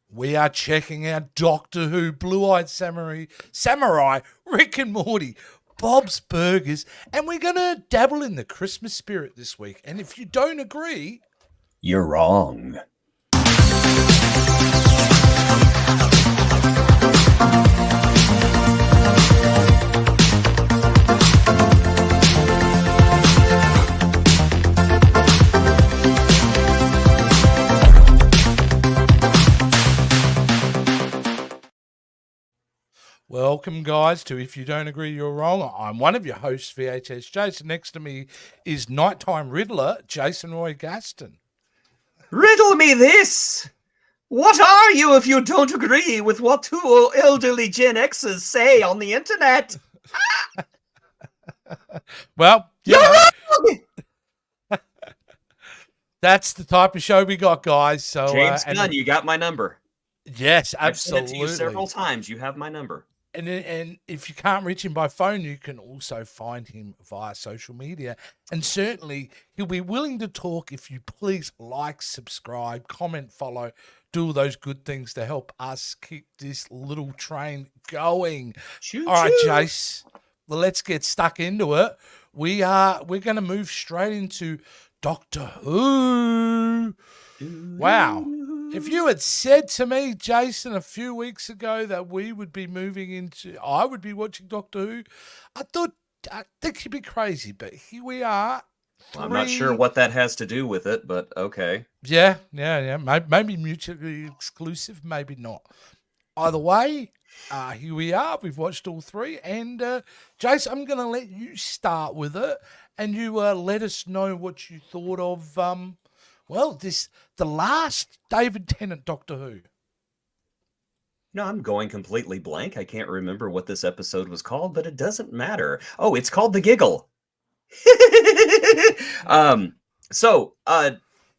We are checking out Doctor Who, Blue-Eyed Samurai, Rick and Morty, Bob's Burgers, and we're going to dabble in the Christmas spirit this week. And if you don't agree, you're wrong. Welcome, guys, to If You Don't Agree, You're Wrong. I'm one of your hosts, VHS Jason. Next to me is Nighttime Riddler, Jason Roy Gaston. Riddle me this! What are you if you don't agree with what two elderly Gen Xers say on the internet? Well, you're wrong! That's the type of show we got, guys. So, James Gunn, you got my number. Yes, absolutely. I've sent it to you several times. You have my number. And if you can't reach him by phone, you can also find him via social media. And certainly, he'll be willing to talk if you please like, subscribe, comment, follow, do all those good things to help us keep this little train going. Choo-choo. All right, Jace, well, let's get stuck into it. We're going to move straight into Doctor Who. Wow. If you had said to me, Jason, a few weeks ago that we would be I would be watching Doctor Who, I think you'd be crazy, but here we are. I'm not sure what that has to do with it, but okay. Yeah. Maybe mutually exclusive, maybe not. Either way, here we are. We've watched all three. And, Jace, I'm going to let you start with it, and you let us know what you thought of the last David Tennant Doctor Who. No, I'm going completely blank. I can't remember what this episode was called, but it doesn't matter. Oh, it's called The Giggle.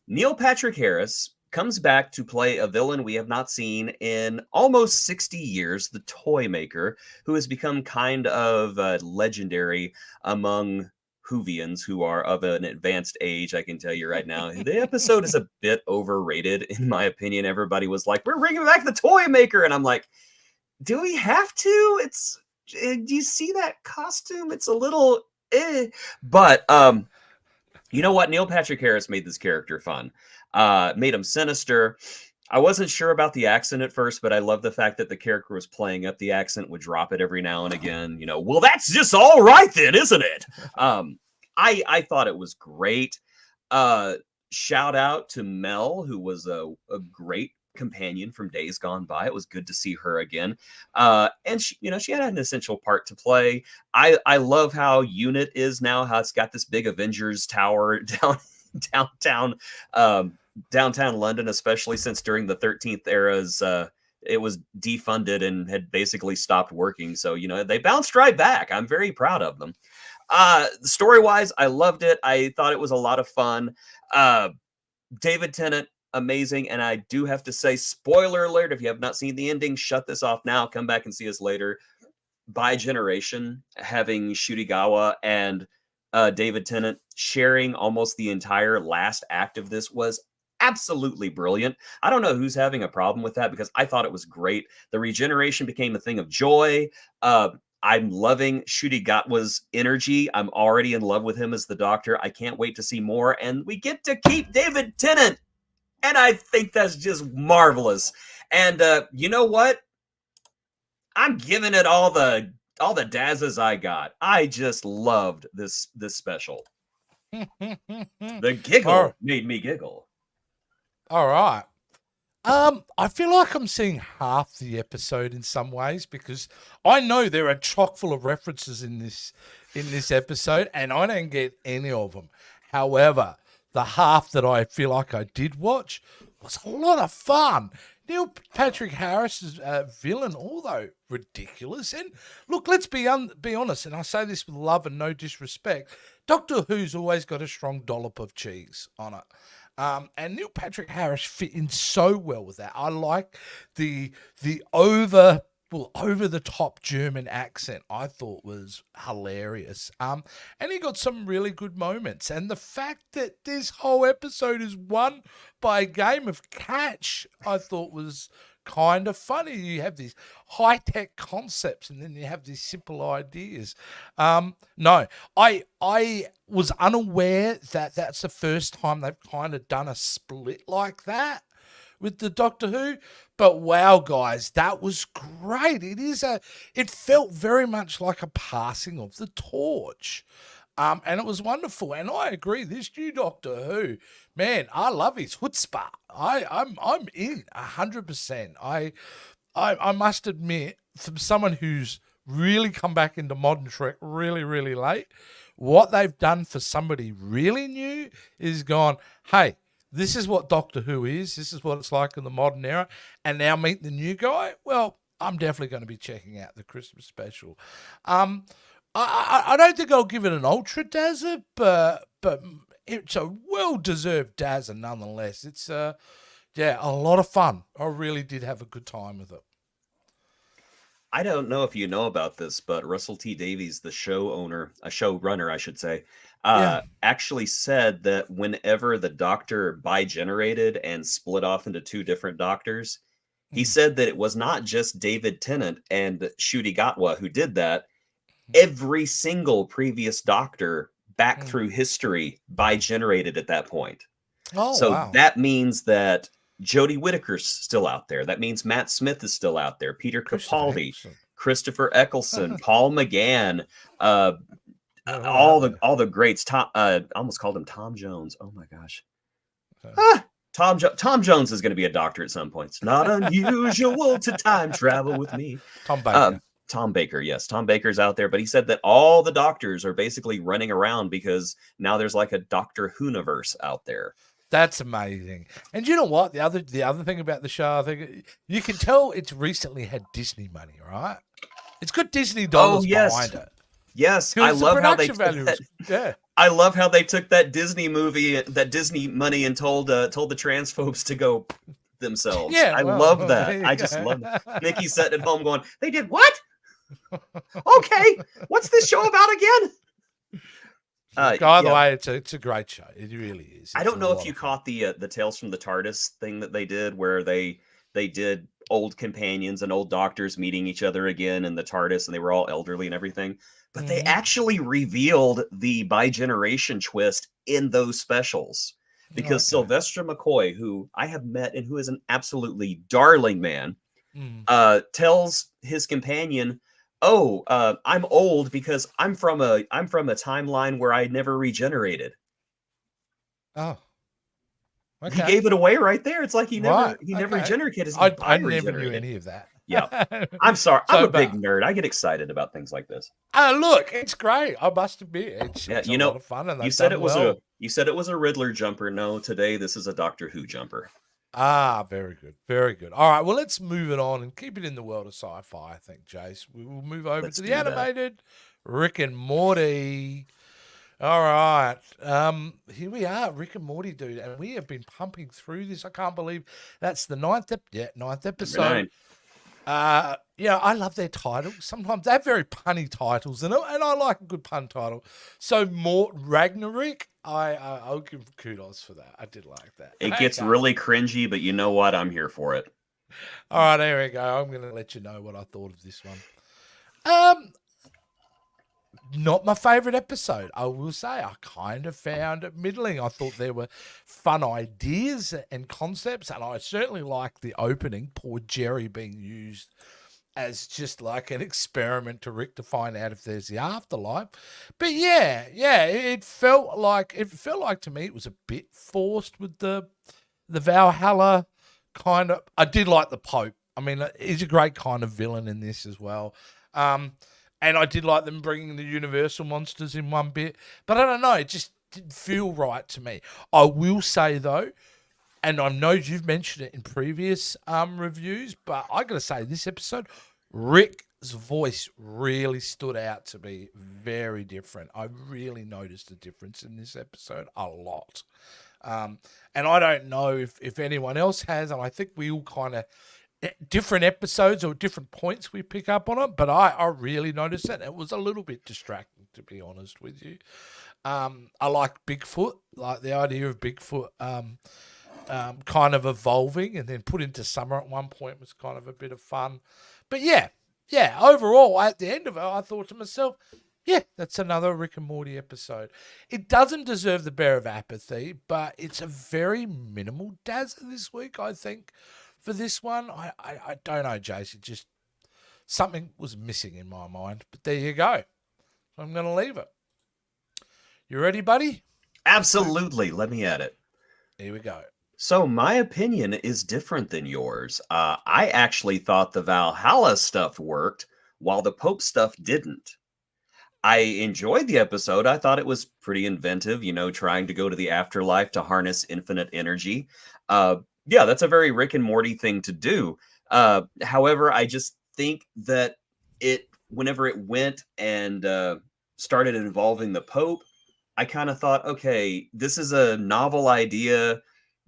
Neil Patrick Harris comes back to play a villain we have not seen in almost 60 years, the Toymaker, who has become kind of legendary among Whovians who are of an advanced age. I can tell you right now, the episode is a bit overrated, in my opinion. Everybody was like, we're bringing back the Toymaker. And I'm like, do we have to? Do you see that costume? It's a little, But, you know what? Neil Patrick Harris made this character fun. Made him sinister. I wasn't sure about the accent at first, but I love the fact that the character was playing up the accent, would drop it every now and again. Well, that's just all right then, isn't it? I thought it was great. Shout out to Mel, who was a great companion from Days Gone By. It was good to see her again. And she had an essential part to play. I love how Unit is now, how it's got this big Avengers tower downtown London, especially since during the 13th eras, it was defunded and had basically stopped working. So, they bounced right back. I'm very proud of them. Story-wise, I loved it. I thought it was a lot of fun. David Tennant, amazing. And I do have to say, spoiler alert, if you have not seen the ending, shut this off now. Come back and see us later. By generation, having Shudigawa and David Tennant sharing almost the entire last act of this was absolutely brilliant. I don't know who's having a problem with that, because I thought it was great. The regeneration became a thing of joy. I'm loving Shudigawa's energy. I'm already in love with him as the Doctor. I can't wait to see more. And we get to keep David Tennant. And I think that's just marvelous. And you know what? I'm giving it all the dazzes I got. I just loved this special. The giggle made me giggle. All right. I feel like I'm seeing half the episode in some ways, because I know there are chock full of references in this episode, and I don't get any of them. However, the half that I feel like I did watch was a lot of fun. Neil Patrick Harris's villain, although ridiculous, and look, let's be honest, and I say this with love and no disrespect, Doctor Who's always got a strong dollop of cheese on it. And Neil Patrick Harris fit in so well with that. I like the over the top German accent. I thought was hilarious. And he got some really good moments. And the fact that this whole episode is won by a game of catch, I thought was kind of funny. You have these high-tech concepts and then you have these simple ideas. No, I was unaware that that's the first time they've kind of done a split like that with the Doctor Who. But wow, guys, that was great. It felt very much like a passing of the torch. And it was wonderful. And I agree, this new Doctor Who, man, I love his chutzpah. I'm in 100%. I must admit, from someone who's really come back into modern Trek really, really late, what they've done for somebody really new is gone, hey, this is what Doctor Who is. This is what it's like in the modern era. And now meet the new guy. Well, I'm definitely going to be checking out the Christmas special. I don't think I'll give it an ultra dazzer, but it's a well-deserved dazzer nonetheless. It's a lot of fun. I really did have a good time with it. I don't know if you know about this, but Russell T Davies, the showrunner, I should say, actually said that whenever the Doctor bi-generated and split off into two different Doctors, he said that it was not just David Tennant and Ncuti Gatwa who did that. Every single previous Doctor back through history bi-generated at that point. Oh, so wow. That means that Jodie Whittaker's still out there. That means Matt Smith is still out there. Peter Capaldi, Christopher Eccleston, Paul McGann, all the greats. I almost called him Tom Jones. Oh my gosh. Tom Jones is going to be a Doctor at some point. It's not unusual to time travel with me. Tom Baker. Tom Baker, yes. Tom Baker's out there, but he said that all the Doctors are basically running around because now there's like a Doctor Who-niverse out there. That's amazing. And you know what? The other thing about the show, I think you can tell it's recently had Disney money, right? It's got Disney dollars behind it. Yes, I love how they I love how they took that Disney movie, that Disney money, and told the transphobes to go themselves. Yeah, I love that. I just love that. Nikki's sitting at home going, "They did what? Okay, what's this show about again?" By the way, it's a great show. It really is. I don't know if you caught the Tales from the TARDIS thing that they did, where they did old companions and old Doctors meeting each other again in the TARDIS, and they were all elderly and everything. But they actually revealed the bi-generation twist in those specials, because Sylvester McCoy, who I have met and who is an absolutely darling man, tells his companion, I'm old because I'm from a timeline where I never regenerated. Oh, okay. He gave it away right there. It's like he never regenerated. I never knew any of that. Yeah, I'm sorry. I'm a big nerd. I get excited about things like this. Look, it's great. I must admit, it's a lot of fun. And you said it was a Riddler jumper. No, today this is a Doctor Who jumper. Very good. Very good. All right, well, let's move it on and keep it in the world of sci-fi, I think, Jace. We will move over to the animated Rick and Morty. All right. Here we are, Rick and Morty, dude. And we have been pumping through this. I can't believe that's the ninth episode. I love their titles. Sometimes they have very punny titles, and I like a good pun title. So Ragnarok, I'll give kudos for that. I did like that. It gets really cringy, but you know what? I'm here for it. All right, there we go. I'm going to let you know what I thought of this one. Not my favorite episode, I will say. I kind of found it middling. I thought there were fun ideas and concepts, and I certainly liked the opening, poor Jerry being used as just like an experiment to Rick to find out if there's the afterlife. But it felt like to me it was a bit forced with the Valhalla kind of. I did like the Pope. I mean, he's a great kind of villain in this as well. And I did like them bringing the Universal monsters in one bit. But I don't know, it just didn't feel right to me. I will say, though, and I know you've mentioned it in previous reviews, but I got to say, this episode, Rick's voice really stood out to me very different. I really noticed a difference in this episode a lot. And I don't know if anyone else has, and I think we all kind of... different episodes or different points we pick up on it, but I really noticed it. It was a little bit distracting, to be honest with you. I like Bigfoot, like the idea of Bigfoot kind of evolving and then put into summer at one point was kind of a bit of fun. But yeah, overall, at the end of it, I thought to myself, yeah, that's another Rick and Morty episode. It doesn't deserve the bear of apathy, but it's a very minimal dazzle this week, I think, for this one. I don't know, Jace. It just, something was missing in my mind. But there you go. I'm going to leave it. You ready, buddy? Absolutely. Let me at it. Here we go. So my opinion is different than yours. I actually thought the Valhalla stuff worked while the Pope stuff didn't. I enjoyed the episode. I thought it was pretty inventive, trying to go to the afterlife to harness infinite energy. Yeah, that's a very Rick and Morty thing to do. However, I just think that whenever it went and started involving the Pope, I kind of thought, okay, this is a novel idea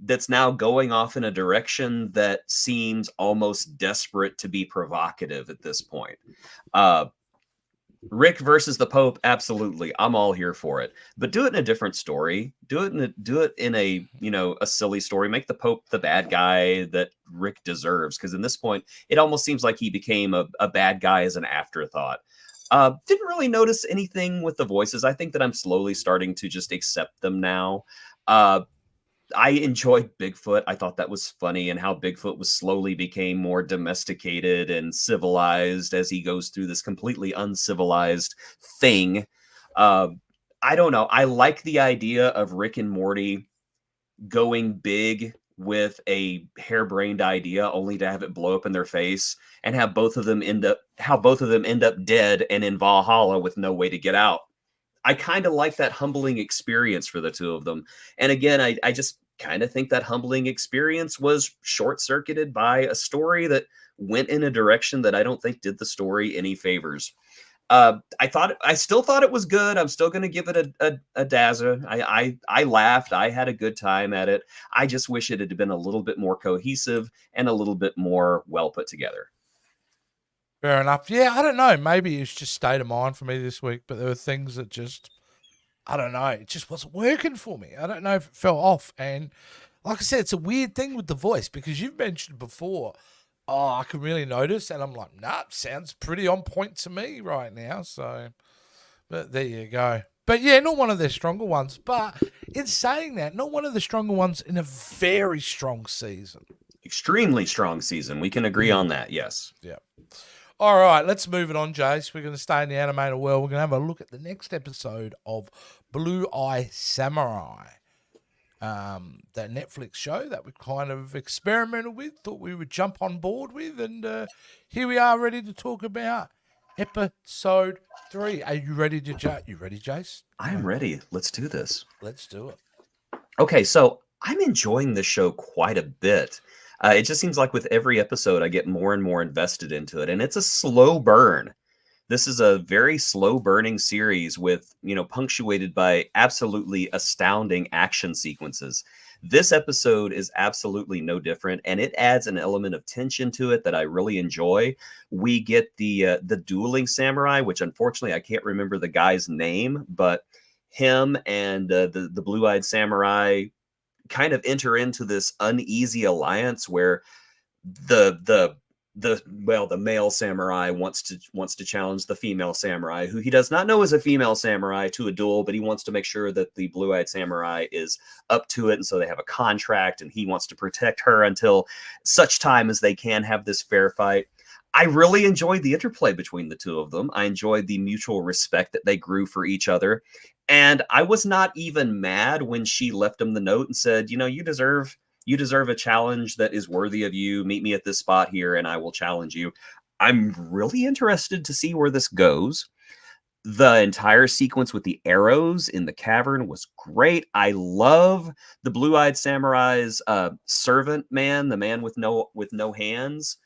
that's now going off in a direction that seems almost desperate to be provocative at this point. Rick versus the Pope, absolutely. I'm all here for it. But do it in a different story. Do it in a a silly story. Make the Pope the bad guy that Rick deserves. Because in this point, it almost seems like he became a bad guy as an afterthought. Didn't really notice anything with the voices. I think that I'm slowly starting to just accept them now. I enjoyed Bigfoot. I thought that was funny, and how Bigfoot was slowly became more domesticated and civilized as he goes through this completely uncivilized thing. I don't know. I like the idea of Rick and Morty going big with a harebrained idea only to have it blow up in their face and have both of them end up dead and in Valhalla with no way to get out. I kind of like that humbling experience for the two of them. And again, I just kind of think that humbling experience was short-circuited by a story that went in a direction that I don't think did the story any favors. I still thought it was good. I'm still going to give it a dazzle. I laughed. I had a good time at it. I just wish it had been a little bit more cohesive and a little bit more well put together. Fair enough. Yeah, I don't know. Maybe it's just state of mind for me this week, but there were things that just, I don't know, it just wasn't working for me. I don't know if it fell off. And like I said, it's a weird thing with the voice because you've mentioned before, I can really notice. And I'm like, nah, sounds pretty on point to me right now. So, but there you go. But yeah, not one of their stronger ones. But in saying that, not one of the stronger ones in a very strong season. Extremely strong season. We can agree on that, yes. Yeah. All right, let's move it on, Jace. We're going to stay in the animated world. We're going to have a look at the next episode of Blue Eye Samurai, that Netflix show that we kind of experimented with, thought we would jump on board with, and here we are ready to talk about episode 3. Are you ready you ready, Jace? I am ready. Let's do this. Let's do it. Okay, so I'm enjoying this show quite a bit. It just seems like with every episode, I get more and more invested into it, and it's a slow burn. This is a very slow burning series with, punctuated by absolutely astounding action sequences. This episode is absolutely no different, and it adds an element of tension to it that I really enjoy. We get the dueling samurai, which unfortunately I can't remember the guy's name, but him and the blue-eyed samurai kind of enter into this uneasy alliance where the male samurai wants to challenge the female samurai, who he does not know is a female samurai, to a duel, but he wants to make sure that the blue-eyed samurai is up to it, and so they have a contract, and he wants to protect her until such time as they can have this fair fight. I really enjoyed the interplay between the two of them. I enjoyed the mutual respect that they grew for each other. And I was not even mad when she left him the note and said, you deserve a challenge that is worthy of you. Meet me at this spot here and I will challenge you. I'm really interested to see where this goes. The entire sequence with the arrows in the cavern was great. I love the blue-eyed samurai's servant man, the man with no hands.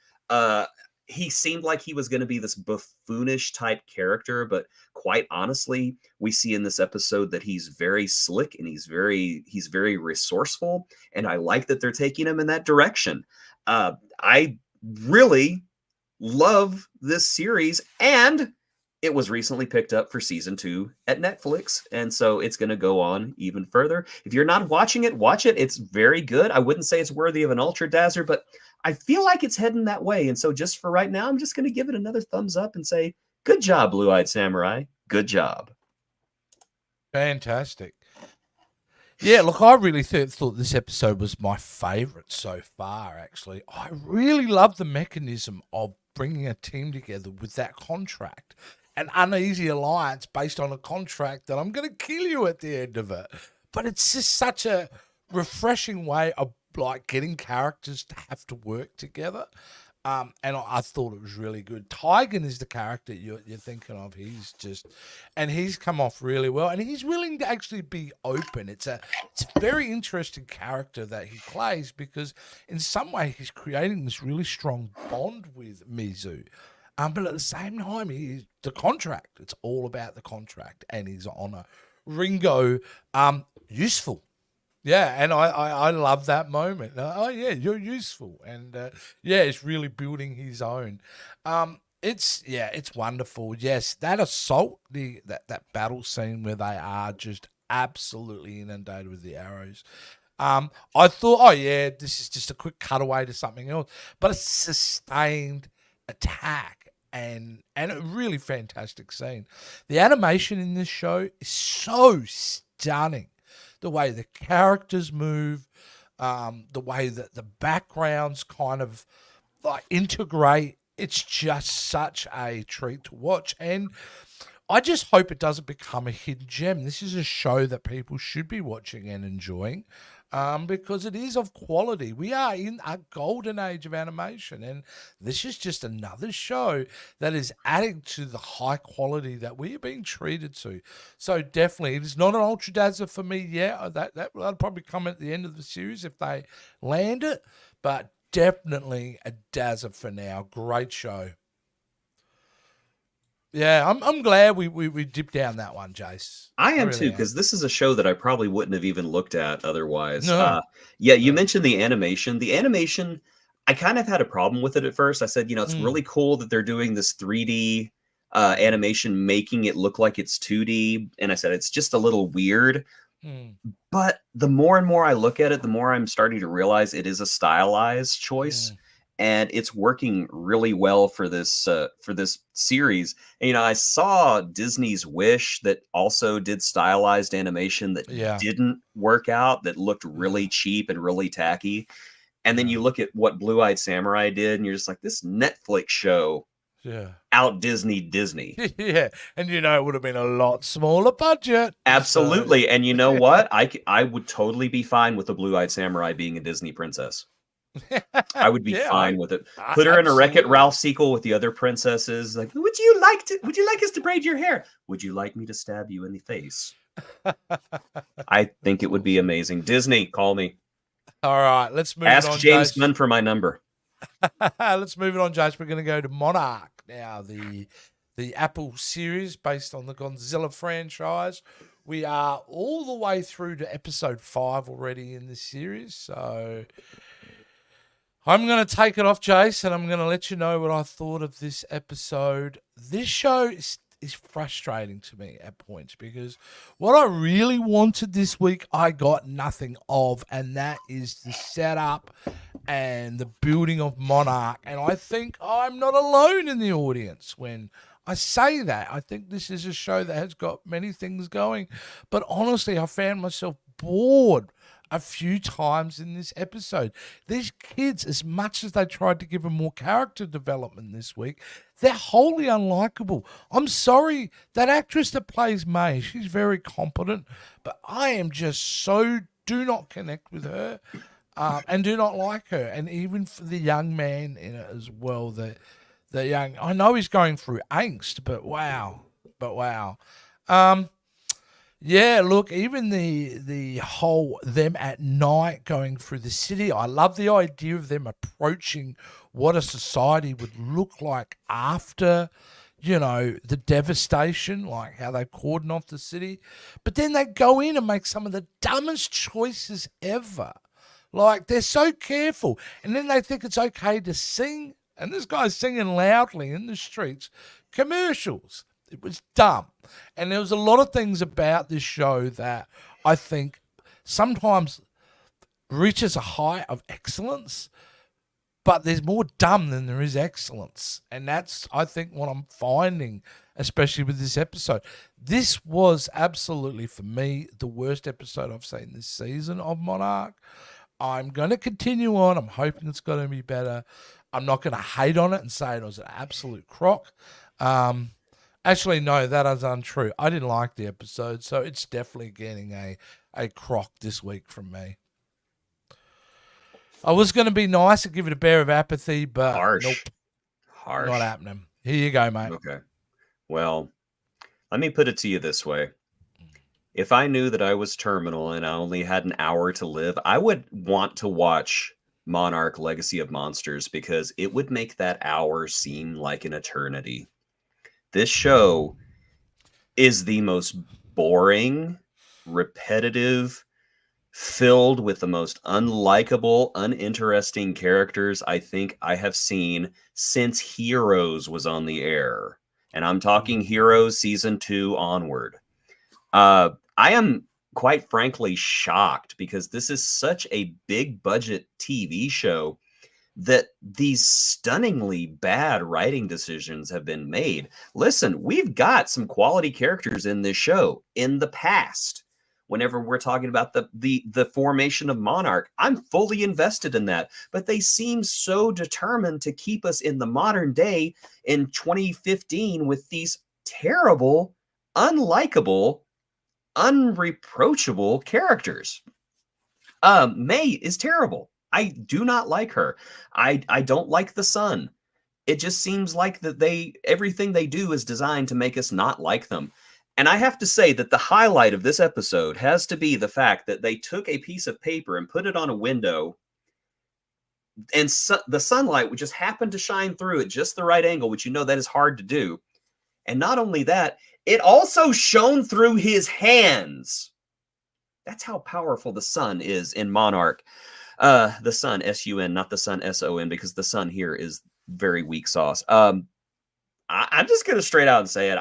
He seemed like he was going to be this buffoonish type character, but quite honestly, we see in this episode that he's very slick and he's very resourceful, and I like that they're taking him in that direction. I really love this series, and it was recently picked up for season 2 at Netflix, and so it's going to go on even further. If you're not watching it, watch it. It's very good. I wouldn't say it's worthy of an ultra dazzler, but I feel like it's heading that way. And so just for right now, I'm just going to give it another thumbs up and say, good job, Blue-Eyed Samurai. Good job. Fantastic. Yeah, look, I really thought this episode was my favorite so far, actually. I really love the mechanism of bringing a team together with that contract. An uneasy alliance based on a contract that I'm going to kill you at the end of it. But it's just such a refreshing way of like getting characters to have to work together. And I thought it was really good. Tygan is the character you're thinking of. He's come off really well, and he's willing to actually be open. It's a very interesting character that he plays because in some way he's creating this really strong bond with Mizu. But at the same time, he's the contract. It's all about the contract and his honor. Ringo, useful. Yeah, and I love that moment. Oh yeah, you're useful, and it's really building his own. It's wonderful. Yes, that assault, that battle scene where they are just absolutely inundated with the arrows. I thought, oh yeah, this is just a quick cutaway to something else, but it's sustained attack and a really fantastic scene. The animation in this show is so stunning. The way the characters move, the way that the backgrounds kind of like integrate, it's just such a treat to watch. And I just hope it doesn't become a hidden gem. This is a show that people should be watching and enjoying because it is of quality. We are in a golden age of animation, and this is just another show that is adding to the high quality that we are being treated to. So definitely, it is not an ultra dazzler for me yet. That'll probably come at the end of the series if they land it, but definitely a dazzler for now. Great show. Yeah, I'm glad we dipped down that one, Jace. I am really too, because this is a show that I probably wouldn't have even looked at otherwise. No. You mentioned the animation. The animation, I kind of had a problem with it at first. I said, it's really cool that they're doing this 3D animation, making it look like it's 2D. And I said, it's just a little weird. But the more and more I look at it, the more I'm starting to realize it is a stylized choice. And it's working really well for this series. And, I saw Disney's Wish that also did stylized animation that didn't work out, that looked really cheap and really tacky. And then you look at what Blue-Eyed Samurai did, and you're just like, this Netflix show out Disney. Yeah, and it would have been a lot smaller budget. Absolutely. So. And you know what? I would totally be fine with the Blue-Eyed Samurai being a Disney princess. I would be fine with it. Put her in a Wreck-It Ralph sequel with the other princesses. Like, would you like us to braid your hair? Would you like me to stab you in the face? I think it would be amazing. Disney, call me. All right, let's move Ask on. James Gunn for my number. Let's move it on, Jace. We're going to go to Monarch now, the Apple series based on the Godzilla franchise. We are all the way through to episode 5 already in this series, so I'm going to take it off, Jace, and I'm going to let you know what I thought of this episode. This show is frustrating to me at points because what I really wanted this week, I got nothing of, and that is the setup and the building of Monarch. And I think I'm not alone in the audience when I say that. I think this is a show that has got many things going, but honestly, I found myself bored a few times in this episode. These kids, as much as they tried to give them more character development this week, they're wholly unlikable. I'm sorry, that actress that plays May, she's very competent, but I am just do not connect with her and do not like her. And even for the young man in it as well, the young, I know he's going through angst, but wow. Yeah, look, even the whole them at night going through the city, I love the idea of them approaching what a society would look like after, the devastation, like how they cordon off the city. But then they go in and make some of the dumbest choices ever. Like, they're so careful. And then they think it's okay to sing. And this guy's singing loudly in the streets. Commercials. It was dumb. And there was a lot of things about this show that I think sometimes reaches a height of excellence, but there's more dumb than there is excellence. And that's, I think, what I'm finding, especially with this episode. This was absolutely, for me, the worst episode I've seen this season of Monarch. I'm going to continue on. I'm hoping it's going to be better. I'm not going to hate on it and say it was an absolute crock. Actually, no, that is untrue. I didn't like the episode, so it's definitely getting a crock this week from me. I was going to be nice and give it a bear of apathy, but nope, not happening. Here you go, mate. Okay. Well, let me put it to you this way. If I knew that I was terminal and I only had an hour to live, I would want to watch Monarch Legacy of Monsters because it would make that hour seem like an eternity. This show is the most boring, repetitive, filled with the most unlikable, uninteresting characters I think I have seen since Heroes was on the air. And I'm talking Heroes Season 2 onward. I am quite frankly shocked because this is such a big budget TV show that these stunningly bad writing decisions have been made. Listen, we've got some quality characters in this show in the past. Whenever we're talking about the formation of Monarch, I'm fully invested in that. But they seem so determined to keep us in the modern day in 2015 with these terrible, unlikable, unreproachable characters. May is terrible. I do not like her. I don't like the sun. It just seems like that everything they do is designed to make us not like them. And I have to say that the highlight of this episode has to be the fact that they took a piece of paper and put it on a window, and the sunlight would just happen to shine through at just the right angle, which that is hard to do. And not only that, it also shone through his hands. That's how powerful the sun is in Monarch. The sun, S-U-N, not the sun, S-O-N, because the sun here is very weak sauce. I'm just going to straight out and say it.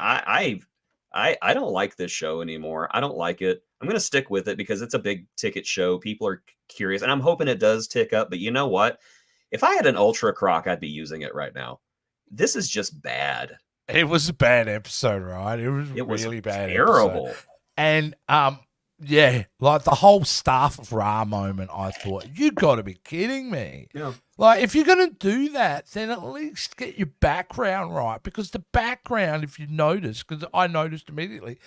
I don't like this show anymore. I don't like it. I'm going to stick with it because it's a big ticket show. People are curious, and I'm hoping it does tick up. But you know what? If I had an Ultra Croc, I'd be using it right now. This is just bad. It was a bad episode, right? It was really bad. Terrible. Episode. And yeah, like the whole Staff of Ra moment, I thought, you got to be kidding me. Yeah. Like, if you're going to do that, then at least get your background right. Because the background, if you notice, because I noticed immediately,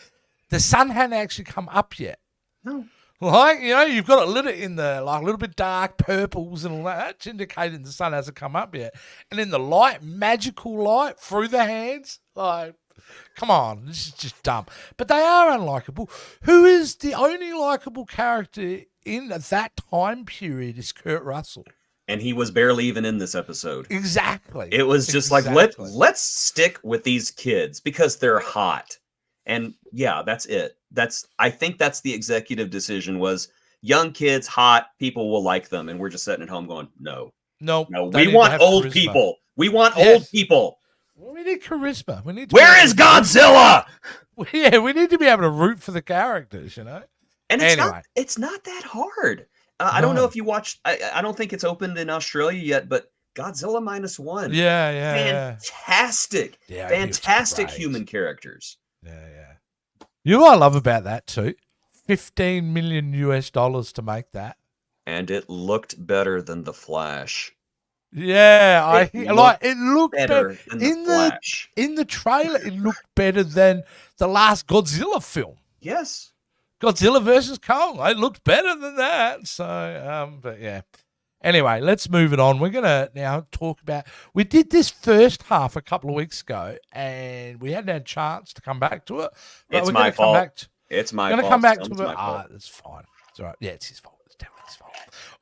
the sun hadn't actually come up yet. No. Like, you've got it lit in the, like, a little bit dark purples and all that. That's indicating the sun hasn't come up yet. And then the light, magical light through the hands, like, come on, this is just dumb. But they are unlikable. Who is the only likable character in that time period is Kurt Russell. And he was barely even in this episode. Exactly. It was just like, let's stick with these kids because they're hot. And yeah, that's it. I think that's the executive decision was young kids, hot, people will like them. And we're just sitting at home going, no, we want old people. We want old people. Well, we need charisma. Where is Godzilla? Yeah, we need to be able to root for the characters, And it's not that hard. I don't know if you watched. I don't think it's opened in Australia yet, but Godzilla -1. Yeah. Fantastic. Yeah, fantastic human characters. Yeah. You know what I love about that too? $15 million to make that. And it looked better than The Flash. Yeah, it looked better than The Flash. In the trailer, it looked better than the last Godzilla film. Yes. Godzilla versus Kong. It looked better than that. So, but yeah. Anyway, let's move it on. We're going to now talk about... We did this first half a couple of weeks ago, and we hadn't had a chance to come back to it. It's my fault. It's my fault. We're going to come back to it. That's fine. It's all right. Yeah, it's his fault. It's definitely his fault.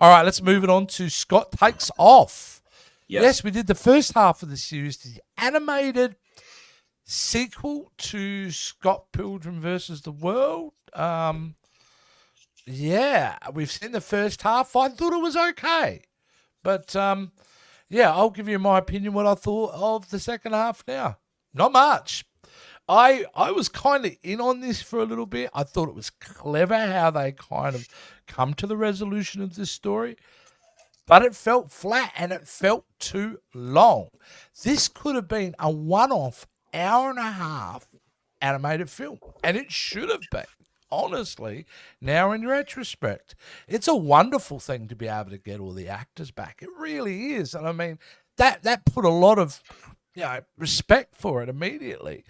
All right, let's move it on to Scott Takes Off. Yes, we did the first half of the series, the animated sequel to Scott Pilgrim versus the World. Yeah, we've seen the first half. I thought it was okay. But, yeah, I'll give you my opinion what I thought of the second half now. Not much. I was kind of in on this for a little bit. I thought it was clever how they kind of come to the resolution of this story, but it felt flat and it felt too long. This could have been a one-off hour and a half animated film, and it should have been. Honestly, now in retrospect, it's a wonderful thing to be able to get all the actors back. It really is, and I mean that put a lot of respect for it immediately.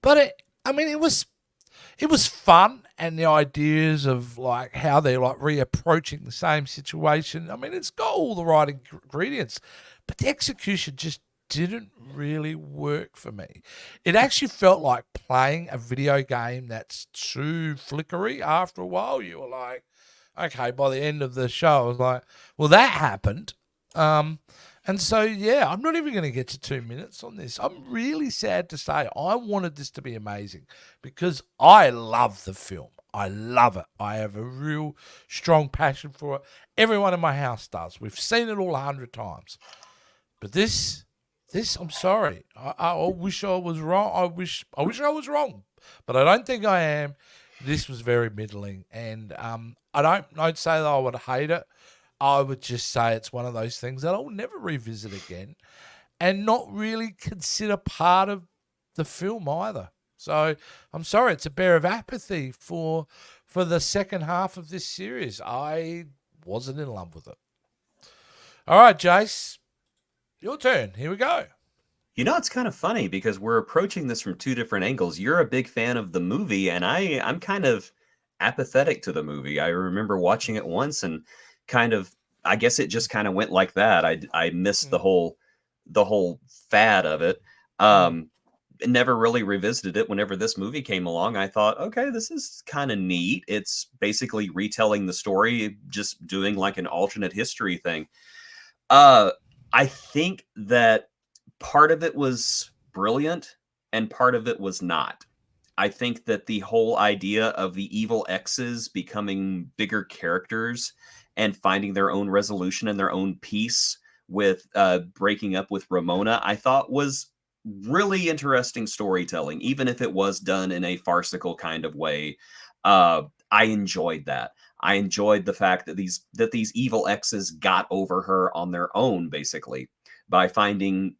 But it was fun, and the ideas of like how they're like reapproaching the same situation. I mean, it's got all the right ingredients, but the execution just didn't really work for me. It actually felt like playing a video game that's too flickery. After a while, you were like, okay, by the end of the show, I was like, well, that happened. And so, yeah, I'm not even going to get to 2 minutes on this. I'm really sad to say I wanted this to be amazing because I love the film. I love it. I have a real strong passion for it. Everyone in my house does. We've seen it all 100 times. But this, I'm sorry. I wish I was wrong. I wish I was wrong, but I don't think I am. This was very middling, and I don't say that I would hate it. I would just say it's one of those things that I'll never revisit again, and not really consider part of the film either. So I'm sorry, it's a bear of apathy for the second half of this series. I wasn't in love with it. All right, Jace. Your turn. Here we go. You know, it's kind of funny because we're approaching this from two different angles. You're a big fan of the movie, and I'm kind of apathetic to the movie. I remember watching it once and kind of, I guess it just kind of went like that. I missed the whole fad of it. Never really revisited it. Whenever this movie came along, I thought, okay, this is kind of neat. It's basically retelling the story, just doing like an alternate history thing. I think that part of it was brilliant and part of it was not. I think that the whole idea of the evil X's becoming bigger characters and finding their own resolution and their own peace with breaking up with Ramona, I thought was really interesting storytelling, even if it was done in a farcical kind of way. I enjoyed that. I enjoyed the fact that these evil X's got over her on their own, basically, by finding,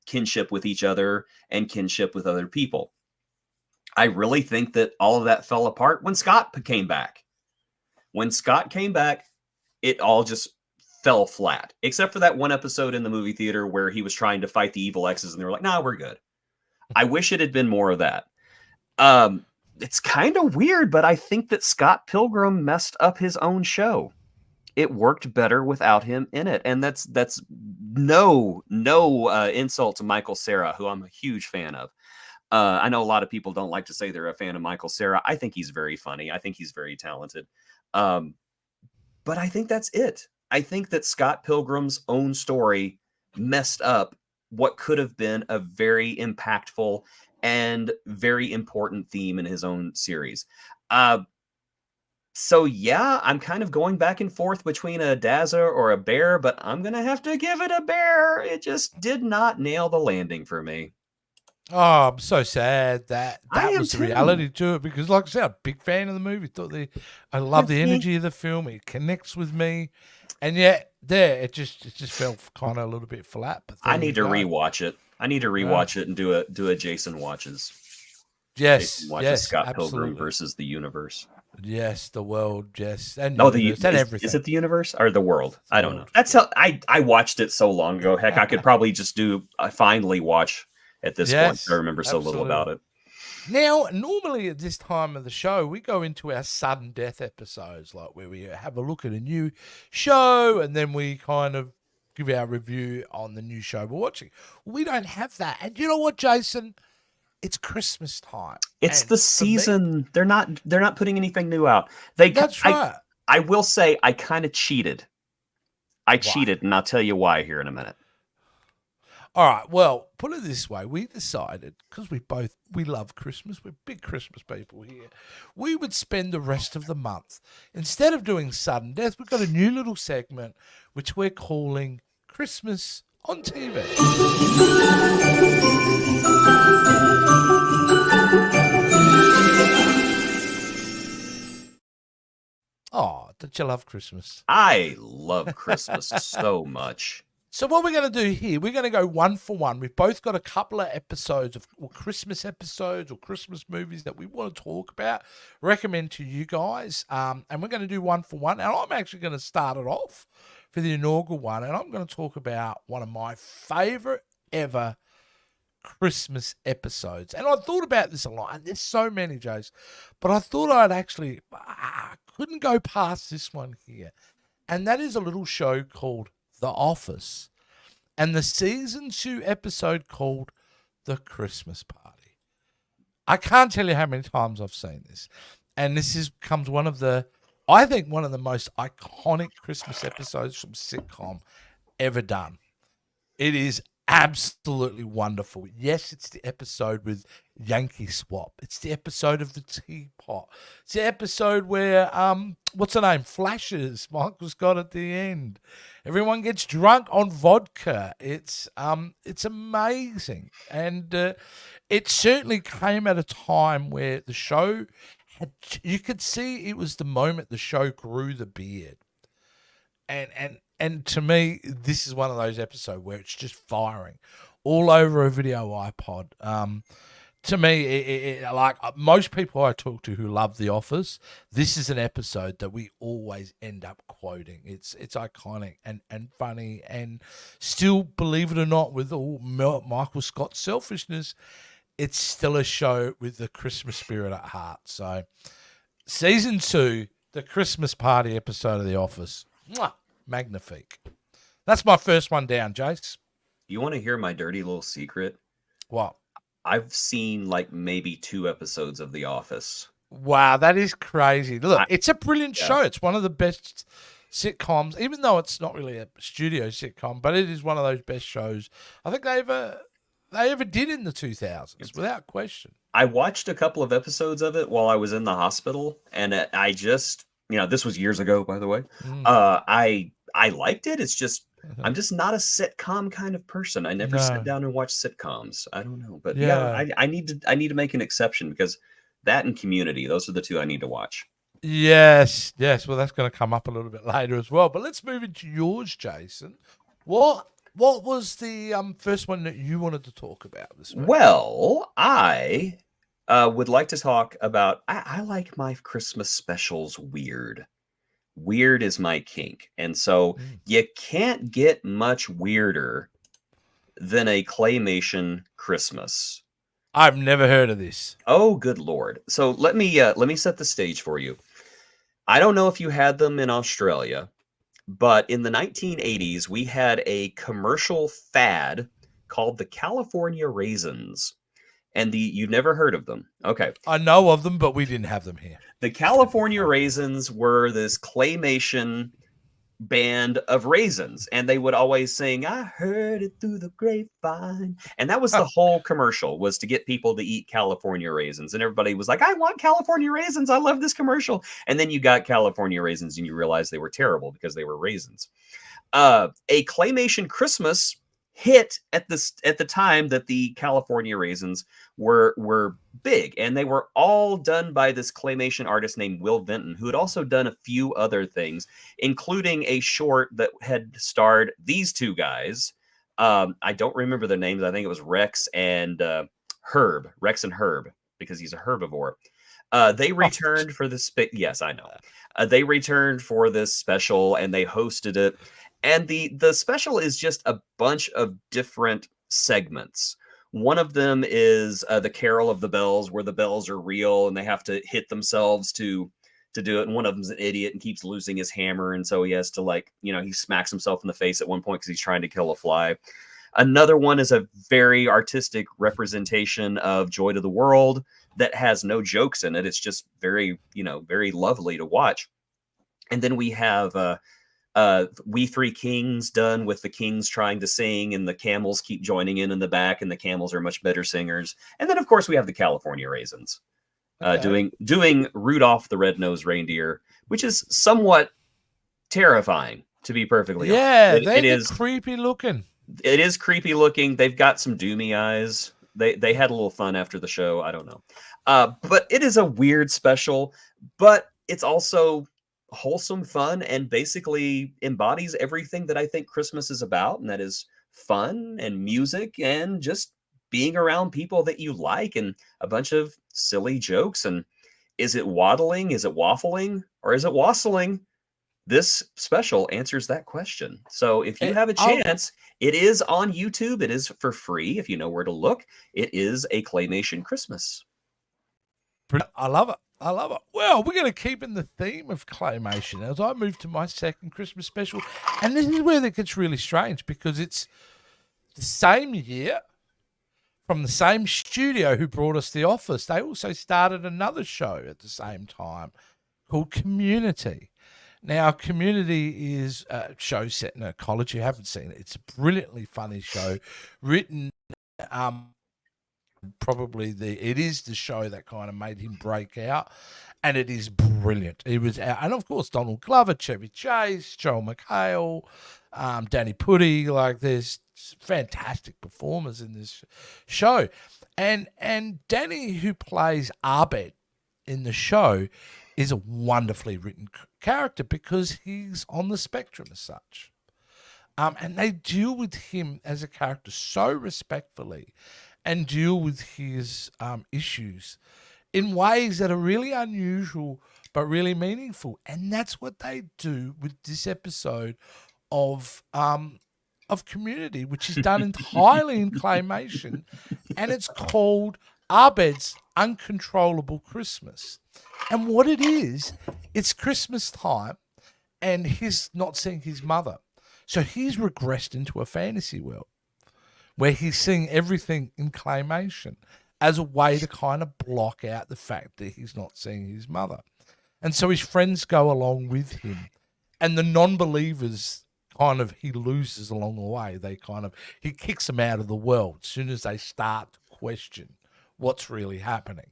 kinship with each other and kinship with other people. I really think that all of that fell apart when Scott came back. When Scott came back, it all just fell flat, except for that one episode in the movie theater where he was trying to fight the evil X's and they were like, nah, we're good. I wish it had been more of that. It's kind of weird, but I think that Scott Pilgrim messed up his own show. It worked better without him in it. And that's no insult to Michael Cera, who I'm a huge fan of. I know a lot of people don't like to say they're a fan of Michael Cera. I think he's very funny. I think he's very talented. But I think that's it. I think that Scott Pilgrim's own story messed up what could have been a very impactful and very important theme in his own series. So yeah, I'm kind of going back and forth between a Daza or a bear, but I'm going to have to give it a bear. It just did not nail the landing for me. Oh, I'm so sad that was the too. reality to it because, like I said, I'm a big fan of the movie. I love the energy of the film. It connects with me, and yet it just felt kind of a little bit flat. But I need to rewatch it. I need to rewatch it and do a Jason watches. Yes, Jason watches yes, Scott absolutely. Pilgrim versus the universe. Yes, the world. Yes, and everything. Is it the universe or the world? I don't know. That's how I watched it so long ago. Heck, I could probably just do a finally watch. At this point, I remember so little about it. Now, normally at this time of the show, we go into our sudden death episodes, like where we have a look at a new show and then we kind of give our review on the new show we're watching. We don't have that. And you know what, Jason? It's Christmas time. It's the season. Me, they're not putting anything new out. That's right. I will say I kind of cheated. I cheated, and I'll tell you why here in a minute. All right, well, put it this way. We decided, because we love Christmas, we're big Christmas people here, we would spend the rest of the month, instead of doing sudden death, we've got a new little segment, which we're calling Christmas on TV. Oh, don't you love Christmas? I love Christmas so much. So what we're going to do here, we're going to go one for one. We've both got a couple of episodes of or Christmas episodes or Christmas movies that we want to talk about, recommend to you guys. And we're going to do one for one. And I'm actually going to start it off for the inaugural one. And I'm going to talk about one of my favorite ever Christmas episodes. And I thought about this a lot. And there's so many, Jace. But I thought I'd actually, couldn't go past this one here. And that is a little show called The Office, and the season 2 episode called The Christmas Party. I can't tell you how many times I've seen this, and this comes I think one of the most iconic Christmas episodes from sitcom ever done. It is absolutely wonderful. Yes, it's the episode with Yankee Swap. It's the episode of the teapot. It's the episode where what's her name? Flashes Michael Scott at the end. Everyone gets drunk on vodka. It's amazing. And it certainly came at a time where the show you could see it was the moment the show grew the beard. And to me, this is one of those episodes where it's just firing all over a video iPod. To me, like most people I talk to who love The Office, this is an episode that we always end up quoting. It's iconic and funny, and still, believe it or not, with all Michael Scott's selfishness, it's still a show with the Christmas spirit at heart. So, season 2, the Christmas party episode of The Office. Mwah! Magnifique. That's my first one down, Jace. You want to hear my dirty little secret? What? I've seen like maybe 2 episodes of The Office. Wow, that is crazy. Look, it's a brilliant show. It's one of the best sitcoms, even though it's not really a studio sitcom, but it is one of those best shows I think they ever did in the 2000s, without question. I watched a couple of episodes of it while I was in the hospital, and I just, this was years ago, by the way. I liked it. It's just, I'm just not a sitcom kind of person. I never sit down and watch sitcoms. I don't know, but I need to make an exception, because that and Community, those are the 2 I need to watch. Yes. Well, that's going to come up a little bit later as well. But let's move into yours, Jason. What was the first one that you wanted to talk about this week? Well, I would like to talk about. I like my Christmas specials weird. Weird is my kink. And so you can't get much weirder than a claymation Christmas. I've never heard of this. Oh, good Lord. So let me set the stage for you. I don't know if you had them in Australia, but in the 1980s, we had a commercial fad called the California Raisins. And you've never heard of them. Okay. I know of them, but we didn't have them here. The California Raisins were this claymation band of raisins, and they would always sing, "I heard it through the grapevine." And that was the whole commercial, was to get people to eat California raisins. And everybody was like, "I want California raisins. I love this commercial." And then you got California raisins and you realized they were terrible because they were raisins. A claymation Christmas hit at the time that the California Raisins were big, and they were all done by this claymation artist named Will Vinton, who had also done a few other things, including a short that had starred these 2 guys. I don't remember their names. I think it was Rex and Herb, because he's a herbivore. They returned for this. Yes, I know. They returned for this special, and they hosted it. And the special is just a bunch of different segments. One of them is the Carol of the Bells, where the bells are real and they have to hit themselves to do it. And one of them's an idiot and keeps losing his hammer. And so he has to, he smacks himself in the face at one point because he's trying to kill a fly. Another one is a very artistic representation of Joy to the World that has no jokes in it. It's just very, very lovely to watch. And then we have We Three Kings, done with the kings trying to sing, and the camels keep joining in the back, and the camels are much better singers. And then, of course, we have the California Raisins doing Rudolph the Red-Nosed Reindeer, which is somewhat terrifying, to be perfectly honest. Yeah, it is creepy looking. It is creepy looking. They've got some doomy eyes. They had a little fun after the show. I don't know. But it is a weird special, but it's also wholesome fun and basically embodies everything that I think Christmas is about, and that is fun and music and just being around people that you like and a bunch of silly jokes. And is it waddling? Is it waffling? Or is it wassailing? This special answers that question. So if you have a chance, it is on YouTube. It is for free if you know where to look. It is a claymation Christmas. I love it. I love it. Well, we're going to keep in the theme of claymation as I move to my second Christmas special. And this is where it gets really strange because it's the same year from the same studio who brought us The Office. They also started another show at the same time called Community. Now, Community is a show set in a college. You haven't seen it. It's a brilliantly funny show written it is the show that kind of made him break out, and it is brilliant. It was, and of course, Donald Glover, Chevy Chase, Joel McHale, Danny Pudi. Like, there's fantastic performers in this show, and Danny, who plays Abed in the show, is a wonderfully written character because he's on the spectrum as such. And they deal with him as a character so respectfully and deal with his issues in ways that are really unusual but really meaningful. And that's what they do with this episode of Community, which is done entirely in claymation, and it's called Abed's Uncontrollable Christmas. And what it is, it's Christmas time, and he's not seeing his mother. So he's regressed into a fantasy world where he's seeing everything in claymation as a way to kind of block out the fact that he's not seeing his mother. And so his friends go along with him, and the non-believers he loses along the way. He kicks them out of the world as soon as they start to question what's really happening.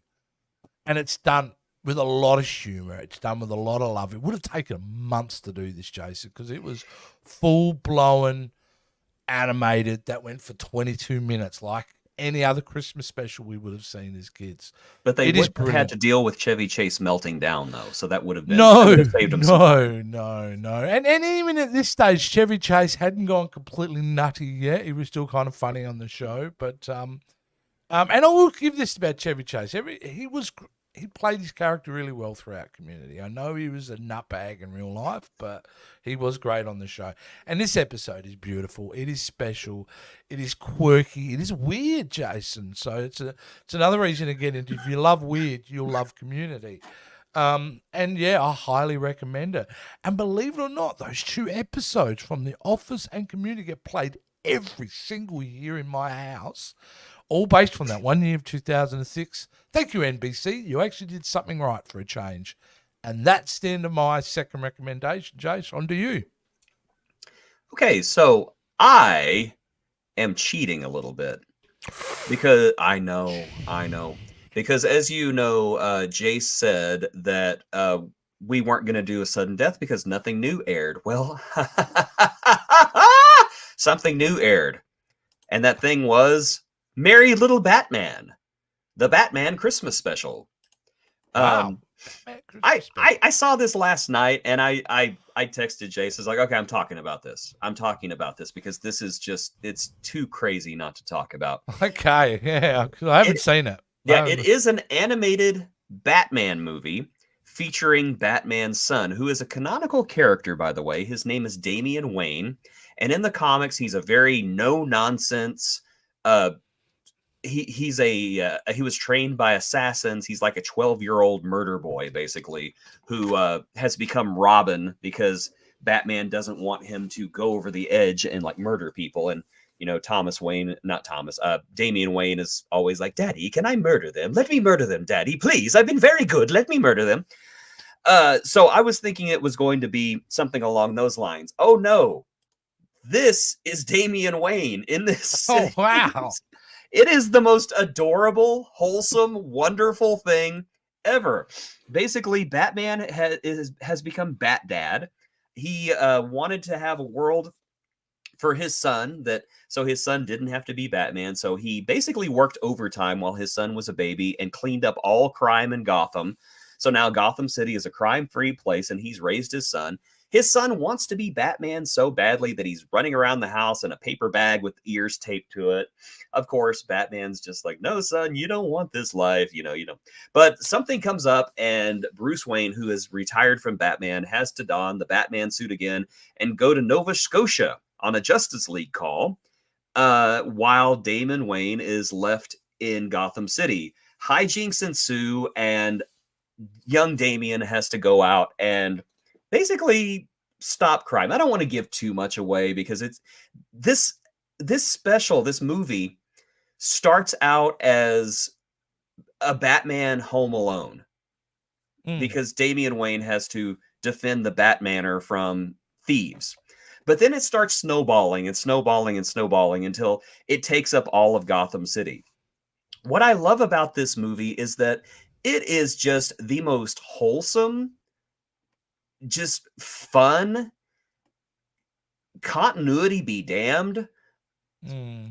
And it's done with a lot of humor. It's done with a lot of love. It would have taken months to do this, Jason, because it was full-blown animated that went for 22 minutes, like any other Christmas special we would have seen as kids. But they would have had to deal with Chevy Chase melting down, though, so that would have been saved him no. And even at this stage, Chevy Chase hadn't gone completely nutty yet. He was still kind of funny on the show, but and I will give this about Chevy Chase. He played his character really well throughout Community. I know he was a nutbag in real life, but he was great on the show. And this episode is beautiful. It is special. It is quirky. It is weird, Jason. So it's another reason to get into. If you love weird, you'll love Community. And yeah, I highly recommend it. And believe it or not, those two episodes from The Office and Community get played every single year in my house. All based from that one year of 2006. Thank you, NBC. You actually did something right for a change. And that's the end of my second recommendation. Jace, on to you. Okay, so I am cheating a little bit. Because I know. Because as you know, Jace said that we weren't going to do a sudden death because nothing new aired. Well, something new aired. And that thing was Merry Little Batman, the Batman Christmas special. Wow. I saw this last night, and I texted Jace. I was like, okay, I'm talking about this because this is just, it's too crazy not to talk about. Okay, yeah, I haven't seen it. Yeah, it is an animated Batman movie featuring Batman's son, who is a canonical character, by the way. His name is Damian Wayne, and in the comics, he's a very no-nonsense he was trained by assassins. He's like a 12-year-old murder boy, basically, who has become Robin because Batman doesn't want him to go over the edge and like murder people. And Damian Wayne is always like, Daddy, can I murder them? Let me murder them, Daddy, please. I've been very good. Let me murder them. So I was thinking it was going to be something along those lines. Oh no, this is Damian Wayne in this. Oh wow. It is the most adorable, wholesome, wonderful thing ever. Basically, Batman has become Bat Dad. He wanted to have a world for his son so his son didn't have to be Batman. So he basically worked overtime while his son was a baby and cleaned up all crime in Gotham. So now Gotham City is a crime-free place, and he's raised his son. His son wants to be Batman so badly that he's running around the house in a paper bag with ears taped to it. Of course, Batman's just like, no, son, you don't want this life, you know. But something comes up, and Bruce Wayne, who is retired from Batman, has to don the Batman suit again and go to Nova Scotia on a Justice League call, while Damon Wayne is left in Gotham City. Hijinks ensue, and young Damian has to go out and basically stop crime. I don't want to give too much away because it's this movie starts out as a Batman Home Alone because Damian Wayne has to defend the Batmanor from thieves. But then it starts snowballing and snowballing and snowballing until it takes up all of Gotham City. What I love about this movie is that it is just the most wholesome, just fun, continuity be damned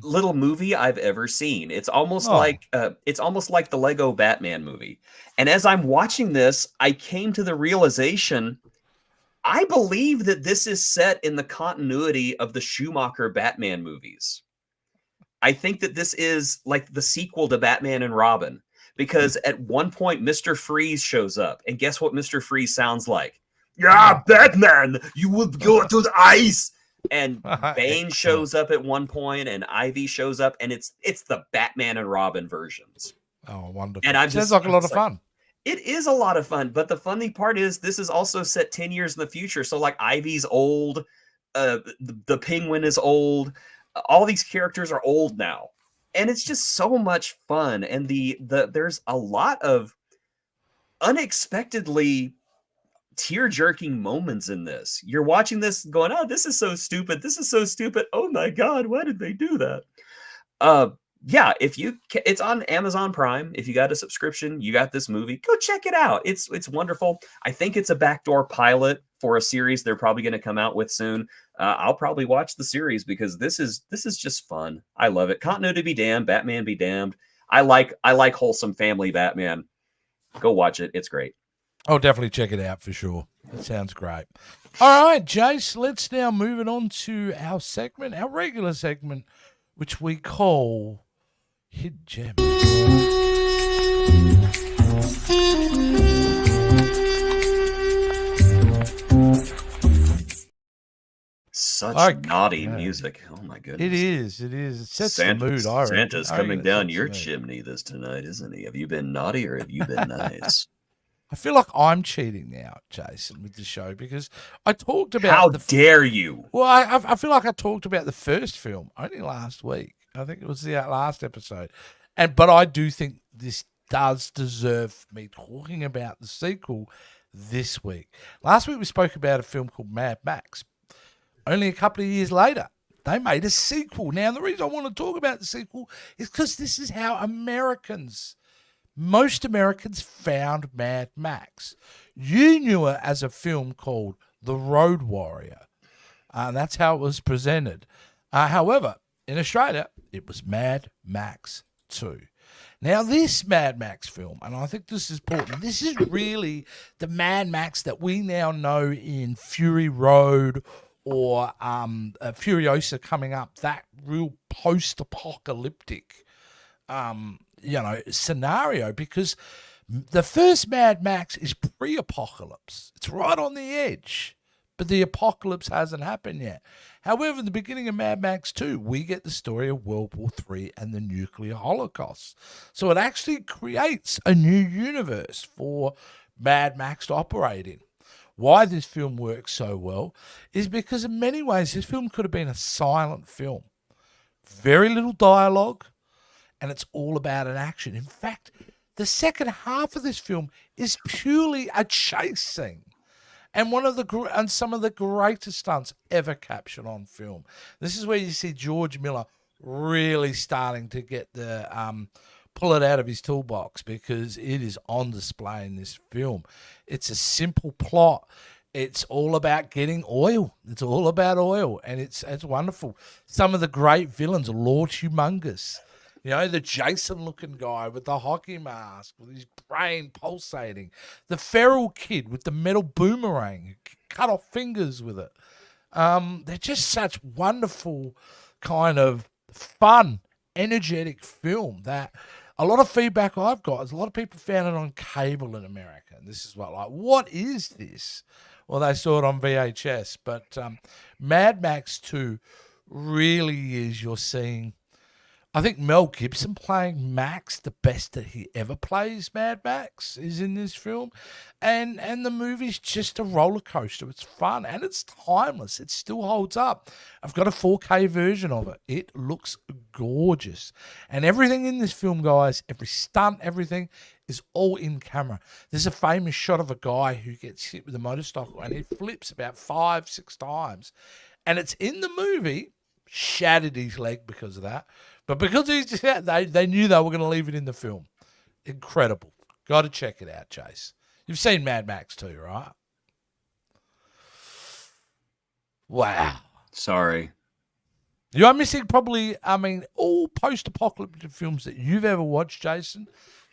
little movie I've ever seen. It's almost like the Lego Batman movie. And as I'm watching this, I came to the realization, I believe that this is set in the continuity of the Schumacher Batman movies. I think that this is like the sequel to Batman and Robin, because at one point Mr. Freeze shows up, and guess what Mr. Freeze sounds like? Yeah, Batman, you will go to the ice. And Bane shows up at one point, and Ivy shows up, and it's the Batman and Robin versions. Oh, wonderful. And sounds like a lot of fun. It is a lot of fun, but the funny part is this is also set 10 years in the future. So like Ivy's old, the Penguin is old, all these characters are old now. And it's just so much fun. And there's a lot of unexpectedly tear-jerking moments in this. You're watching this going, oh, this is so stupid. This is so stupid. Oh my God, why did they do that? Yeah, it's on Amazon Prime. If you got a subscription, you got this movie, go check it out. It's wonderful. I think it's a backdoor pilot for a series they're probably going to come out with soon. I'll probably watch the series because this is just fun. I love it. Continuity be damned, Batman be damned. I like wholesome family Batman. Go watch it. It's great. I'll definitely check it out for sure. It sounds great. All right, Jace, let's now move it on to our regular segment, which we call Hidden Gem. Such naughty music. Oh my goodness. It is. It sets the mood. Santa's coming down your chimney tonight, isn't he? Have you been naughty or have you been nice? I feel like I'm cheating now, Jason, with the show because I talked about. How dare you? Well, I feel like I talked about the first film only last week. I think it was the last episode, but I do think this does deserve me talking about the sequel this week. Last week we spoke about a film called Mad Max. Only a couple of years later, they made a sequel. Now, the reason I want to talk about the sequel is because this is how most Americans found Mad Max. You knew it as a film called The Road Warrior, and that's how it was presented. However, in Australia, it was Mad Max 2. Now, this Mad Max film, and I think this is important, this is really the Mad Max that we now know in Fury Road or Furiosa coming up, that real post-apocalyptic scenario, because the first Mad Max is pre-apocalypse. It's right on the edge, but the apocalypse hasn't happened yet. However, in the beginning of Mad Max 2, we get the story of World War III and the nuclear holocaust. So it actually creates a new universe for Mad Max to operate in. Why this film works so well is because in many ways this film could have been a silent film. Very little dialogue, and it's all about an action. In fact, the second half of this film is purely a chase scene, and some of the greatest stunts ever captured on film. This is where you see George Miller really starting to get the pull it out of his toolbox, because it is on display in this film. It's a simple plot. It's all about getting oil. It's all about oil, and it's wonderful. Some of the great villains, Lord Humongous, You know, the Jason-looking guy with the hockey mask, with his brain pulsating. The feral kid with the metal boomerang, who cut off fingers with it. They're just such wonderful, kind of fun, energetic film that a lot of feedback I've got is a lot of people found it on cable in America. And this is what is this? Well, they saw it on VHS. But Mad Max 2 really is, you're seeing, I think Mel Gibson playing Max, the best that he ever plays Mad Max, is in this film. And the movie's just a roller coaster. It's fun and it's timeless. It still holds up. I've got a 4K version of it. It looks gorgeous. And everything in this film, guys, every stunt, everything is all in camera. There's a famous shot of a guy who gets hit with a motorcycle and he flips about 5-6 times. And it's in the movie, shattered his leg because of that. But because they knew they were going to leave it in the film. Incredible. Got to check it out, Chase. You've seen Mad Max too, right? Wow. Sorry. You are missing probably, all post-apocalyptic films that you've ever watched, Jason,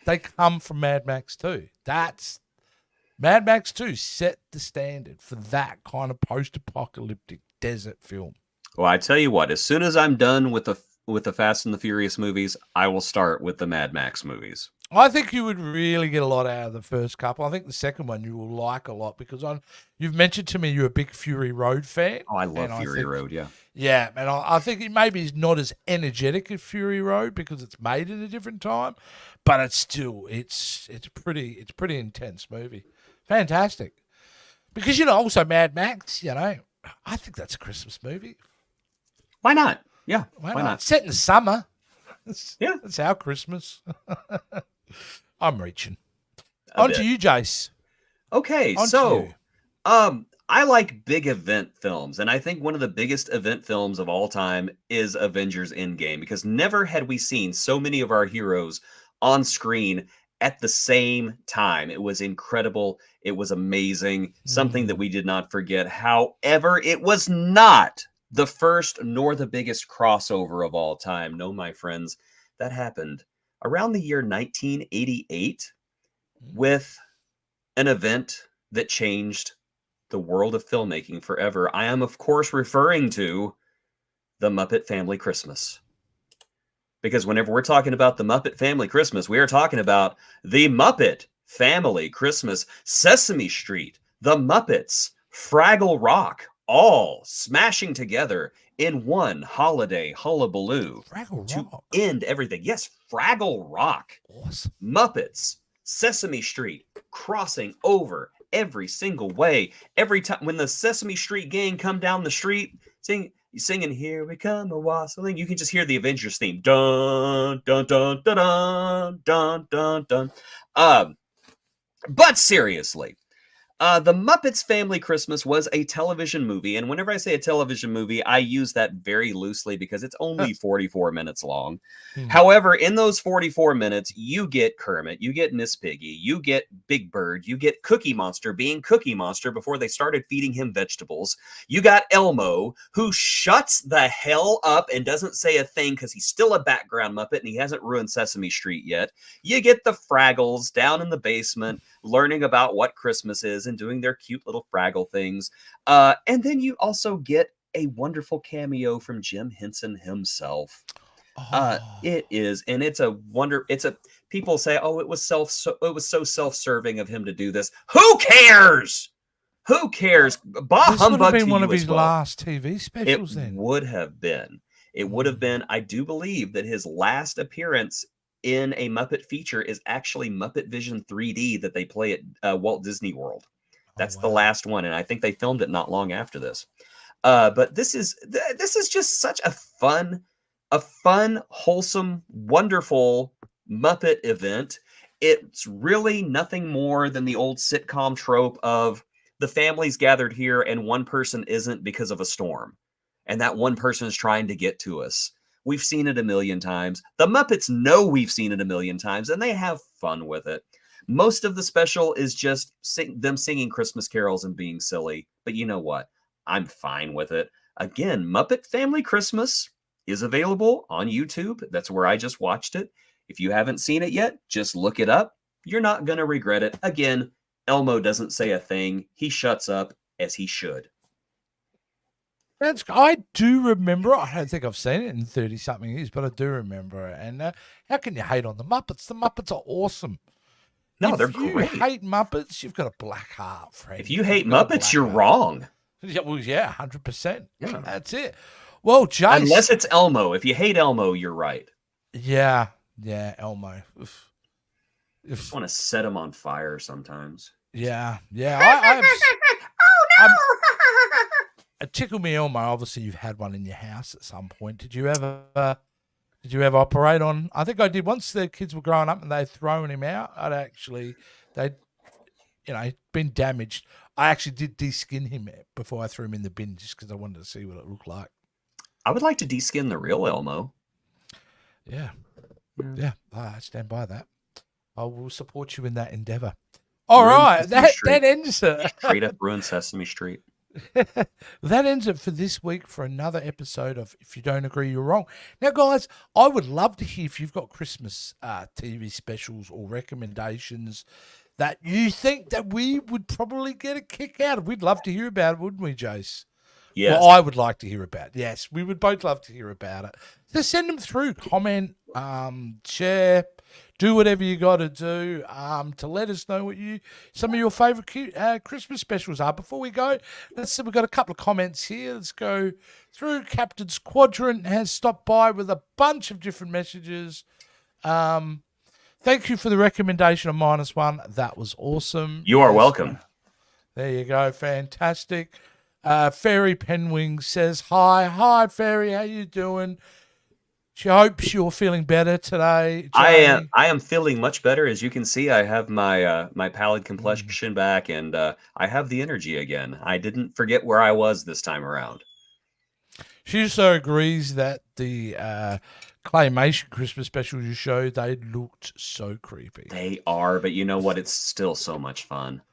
they come from Mad Max 2. Mad Max 2 set the standard for that kind of post-apocalyptic desert film. Well, I tell you what, as soon as I'm done with the Fast and the Furious movies, I will start with the Mad Max movies. I think you would really get a lot out of the first couple. I think the second one you will like a lot because you've mentioned to me you're a big Fury Road fan. Oh, I love Fury Road, yeah. Yeah, and I think it maybe is not as energetic as Fury Road because it's made at a different time, but it's still it's pretty intense movie. Fantastic. Because also Mad Max, I think that's a Christmas movie. Why not? Yeah, why not? Set in the summer. That's our Christmas. I'm reaching. On to you, Jace. Okay, so I like big event films, and I think one of the biggest event films of all time is Avengers Endgame, because never had we seen so many of our heroes on screen at the same time. It was incredible. It was amazing. Something that we did not forget. However, it was not the first nor the biggest crossover of all time. No, my friends, that happened around the year 1988 with an event that changed the world of filmmaking forever. I am, of course, referring to the Muppet Family Christmas. Because whenever we're talking about the Muppet Family Christmas, we are talking about the Muppet Family Christmas, Sesame Street, the Muppets, Fraggle Rock, all smashing together in one holiday hullabaloo to end everything. Yes, Fraggle Rock. Awesome. Muppets, Sesame Street, crossing over every single way. Every time when the Sesame Street gang come down the street singing "Here We Come a Wassailing," you can just hear the Avengers theme. Dun dun dun dun dun dun dun dun. But seriously, the Muppets Family Christmas was a television movie, and whenever I say a television movie, I use that very loosely because it's only 44 minutes long. However, in those 44 minutes, you get Kermit, you get Miss Piggy, you get Big Bird, you get Cookie Monster being Cookie Monster before they started feeding him vegetables. You got Elmo, who shuts the hell up and doesn't say a thing because he's still a background Muppet and he hasn't ruined Sesame Street yet. You get the Fraggles down in the basement learning about what Christmas is and doing their cute little Fraggle things. And then you also get a wonderful cameo from Jim Henson himself. It is, and it's a wonder. People say, "Oh, it was so self-serving of him to do this." Who cares? Who cares? Bah this would have humbug been to one you of his as well. last TV specials. It would have been. It would have been. I do believe that his last appearance in a Muppet feature is actually Muppet Vision 3D that they play at Walt Disney World. That's the last one, and I think they filmed it not long after this. But this is just such a fun, wholesome, wonderful Muppet event. It's really nothing more than the old sitcom trope of the family's gathered here and one person isn't because of a storm, and that one person is trying to get to us. We've seen it a million times. The Muppets know we've seen it a million times, and they have fun with it. Most of the special is just them singing Christmas carols and being silly. But you know what? I'm fine with it. Again, Muppet Family Christmas is available on YouTube. That's where I just watched it. If you haven't seen it yet, just look it up. You're not going to regret it. Again, Elmo doesn't say a thing. He shuts up, as he should. I do remember. I don't think I've seen it in 30-something years, but I do remember it. And how can you hate on the Muppets? The Muppets are awesome. No, if they're you great. hate Muppets, you've got a black heart, friend. If you hate Muppets, you're wrong. Yeah, well, yeah, 100%. Yeah. That's it. Well, Jace. Unless it's Elmo. If you hate Elmo, you're right. Yeah, Elmo. I just want to set him on fire sometimes. Yeah. Oh, no! A Tickle Me Elmo, obviously you've had one in your house at some point. Did you ever operate on? I think I did once the kids were growing up and they'd thrown him out. They'd been damaged. I actually did deskin him before I threw him in the bin just because I wanted to see what it looked like. I would like to deskin the real Elmo. Yeah. I stand by that. I will support you in that endeavor. All right, that ends it. Straight up ruin Sesame Street. That ends it for this week for another episode of If You Don't Agree, You're Wrong. Now, guys, I would love to hear if you've got Christmas TV specials or recommendations that you think that we would probably get a kick out of. We'd love to hear about it, wouldn't we, Jace? Yes. Well, I would like to hear about it. Yes, we would both love to hear about it. So send them through, comment, share, do whatever you got to do to let us know what some of your favourite Christmas specials are. Before we go, let's see, we've got a couple of comments here. Let's go through. Captain's Quadrant has stopped by with a bunch of different messages. Thank you for the recommendation of -1. That was awesome. You are welcome. There you go. Fantastic. Fairy Penwing says, Hi, Fairy. How you doing? She hopes you're feeling better today. Jamie. I am feeling much better. As you can see, I have my pallid complexion back, and I have the energy again. I didn't forget where I was this time around. She also agrees that the claymation Christmas specials you showed, they looked so creepy. They are, but you know what? It's still so much fun.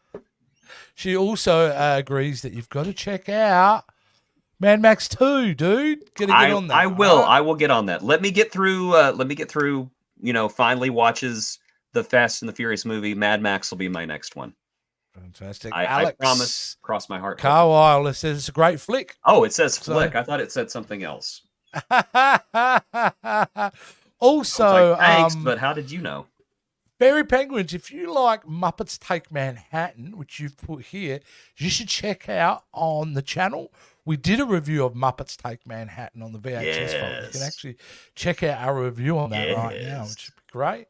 She also agrees that you've got to check out Mad Max 2, dude. Get on that. I will. I will get on that. Let me get through. Finally watches the Fast and the Furious movie. Mad Max will be my next one. Fantastic. I promise. Cross my heart. Carlisle says it's a great flick. Oh, it says flick. I thought it said something else. Also, thanks, but how did you know? Fairy Penguins, if you like Muppets Take Manhattan, which you've put here, you should check out on the channel. We did a review of Muppets Take Manhattan on the VHS file. You can actually check out our review on that right now, which would be great.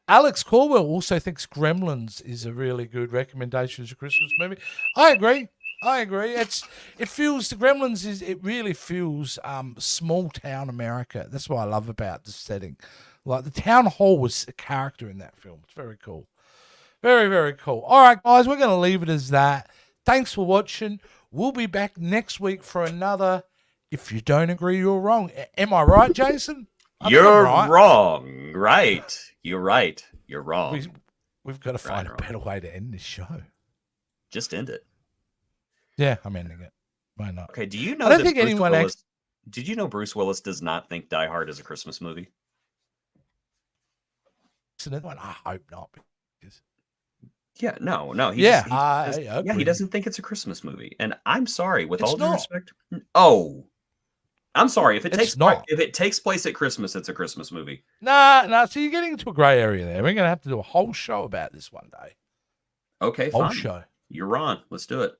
Alex Corwell also thinks Gremlins is a really good recommendation as a Christmas movie. I agree. It really feels small town America. That's what I love about the setting. Like the town hall was a character in that film. It's very cool. Very, very cool. All right, guys, we're going to leave it as that. Thanks for watching. We'll be back next week for another If You Don't Agree, You're Wrong. Am I right, Jason? You're wrong. Right. You're right. You're wrong. We've got to find a better way to end this show. Just end it. Yeah, I'm ending it. Why not? Okay, do you know did you know Bruce Willis does not think Die Hard is a Christmas movie? I hope not. Because... Yeah, no. He doesn't think it's a Christmas movie. And I'm sorry, with all due respect. Oh, I'm sorry. If it takes place at Christmas, it's a Christmas movie. Nah. So you're getting into a grey area there. We're going to have to do a whole show about this one day. Okay, fine. Whole show. You're on. Let's do it.